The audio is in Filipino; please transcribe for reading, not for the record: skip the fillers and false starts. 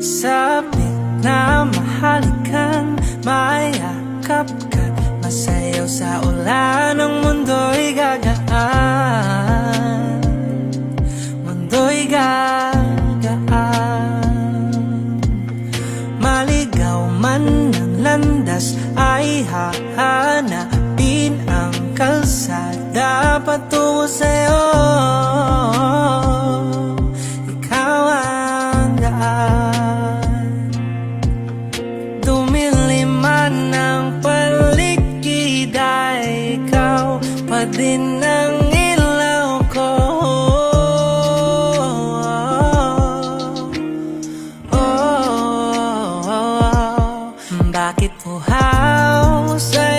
Sabik na mahalikan, mayakap ka, masayaw sa ulan, ang mundo'y gagaan, mundo'y gagaan. Maligaw man ng landas ay hahanapin ang kalsada patungo sa'yo. Ikaw ang daan. Dumilim man ang paligid ay ikaw pa din ang ilaw ko. Bakit uhaw sa'yo